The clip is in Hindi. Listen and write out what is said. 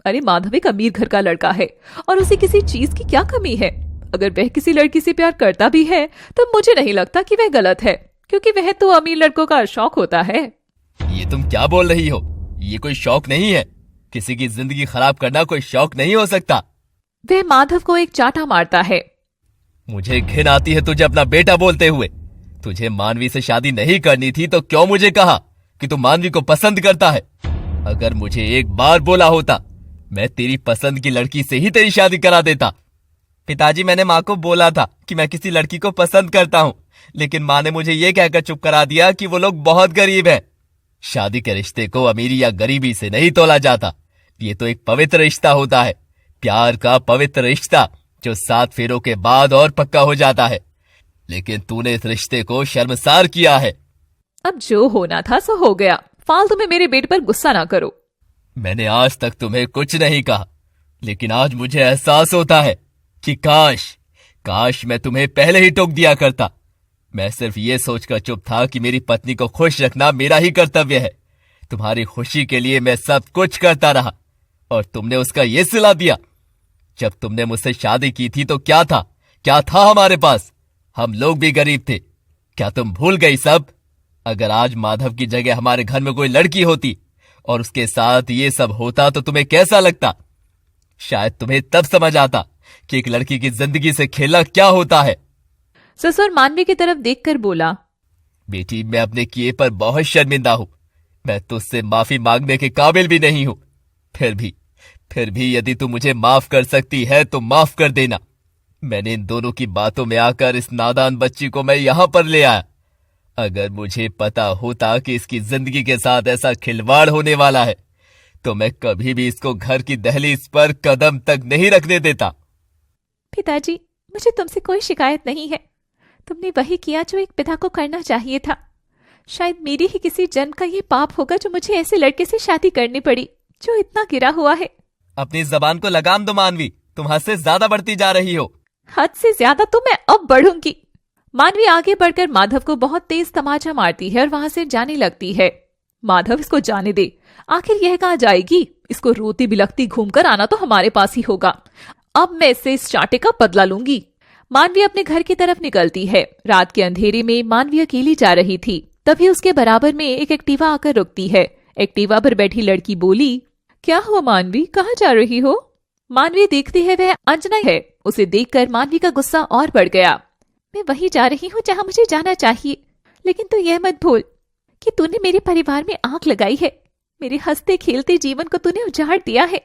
अरे माधव एक अमीर घर का लड़का है और उसे किसी चीज की क्या कमी है। अगर वह किसी लड़की से प्यार करता भी है तो मुझे नहीं लगता कि वह गलत है, क्योंकि वह तो अमीर लड़कों का शौक होता है। ये तुम क्या बोल रही हो? ये कोई शौक नहीं है। किसी की जिंदगी खराब करना कोई शौक नहीं हो सकता। वह माधव को एक चाटा मारता है। मुझे घिन आती है तुझे अपना बेटा बोलते हुए। तुझे मानवी से शादी नहीं करनी थी तो क्यों मुझे कहा कि तू मानवी को पसंद करता है? अगर मुझे एक बार बोला होता, मैं तेरी पसंद की लड़की से ही तेरी शादी करा देता। पिताजी, मैंने माँ को बोला था कि मैं किसी लड़की को पसंद करता हूँ, लेकिन माँ ने मुझे ये कहकर चुप करा दिया कि वो लोग बहुत गरीब हैं। शादी के रिश्ते को अमीरी या गरीबी से नहीं तोला जाता। ये तो एक पवित्र रिश्ता होता है, प्यार का पवित्र रिश्ता, जो 7 फेरों के बाद और पक्का हो जाता है। लेकिन तूने इस रिश्ते को शर्मसार किया है। अब जो होना था सो हो गया, फालतू में मेरे बेटे पर गुस्सा ना करो। मैंने आज तक तुम्हें कुछ नहीं कहा, लेकिन आज मुझे एहसास होता है कि काश मैं तुम्हें पहले ही टोक दिया करता। मैं सिर्फ ये सोचकर चुप था कि मेरी पत्नी को खुश रखना मेरा ही कर्तव्य है। तुम्हारी खुशी के लिए मैं सब कुछ करता रहा और तुमने उसका ये सिला दिया। जब तुमने मुझसे शादी की थी तो क्या था हमारे पास? हम लोग भी गरीब थे। क्या तुम भूल गई सब? अगर आज माधव की जगह हमारे घर में कोई लड़की होती और उसके साथ ये सब होता तो तुम्हें कैसा लगता? शायद तुम्हें तब समझ आता कि एक लड़की की जिंदगी से खेलना क्या होता है। ससुर मानवी की तरफ देखकर बोला, बेटी, मैं अपने किए पर बहुत शर्मिंदा हूं। मैं तुझसे माफी मांगने के काबिल भी नहीं हूं। फिर भी यदि तू मुझे माफ कर सकती है तो माफ कर देना। मैंने इन दोनों की बातों में आकर इस नादान बच्ची को मैं यहां पर ले आया। अगर मुझे पता होता कि इसकी जिंदगी के साथ ऐसा खिलवाड़ होने वाला है तो मैं कभी भी इसको घर की दहलीज पर कदम तक नहीं रखने देता। पिताजी, मुझे तुमसे कोई शिकायत नहीं है। तुमने वही किया जो एक पिता को करना चाहिए था। शायद मेरी ही किसी जन्म का ये पाप होगा जो मुझे ऐसे लड़के से शादी करनी पड़ी जो इतना गिरा हुआ है। अपनी जबान को लगाम दो मानवी, तुम हद से ज्यादा बढ़ती जा रही हो। हद से ज्यादा तो मैं अब बढ़ूंगी। मानवी आगे बढ़कर माधव को बहुत तेज तमाचा मारती है और वहां से जाने लगती है। माधव, इसको जाने दे, आखिर यह कहाँ जाएगी? इसको रोती बिलखती घूमकर आना तो हमारे पास ही होगा। अब मैं इससे इस चाटे का बदला लूंगी। मानवी अपने घर की तरफ निकलती है। रात के अंधेरे में मानवी अकेली जा रही थी। तभी उसके बराबर में एक एक्टिवा आकर रुकती है। एक्टिवा पर बैठी लड़की बोली, क्या हुआ मानवी, कहाँ जा रही हो? मानवी देखती है वह अंजना है। उसे देखकर मानवी का गुस्सा और बढ़ गया। मैं वही जा रही हूँ जहाँ मुझे जाना चाहिए, लेकिन तू यह मत भूल कि तूने मेरे परिवार में आग लगाई है। मेरे हंसते खेलते जीवन को तूने उजाड़ दिया है।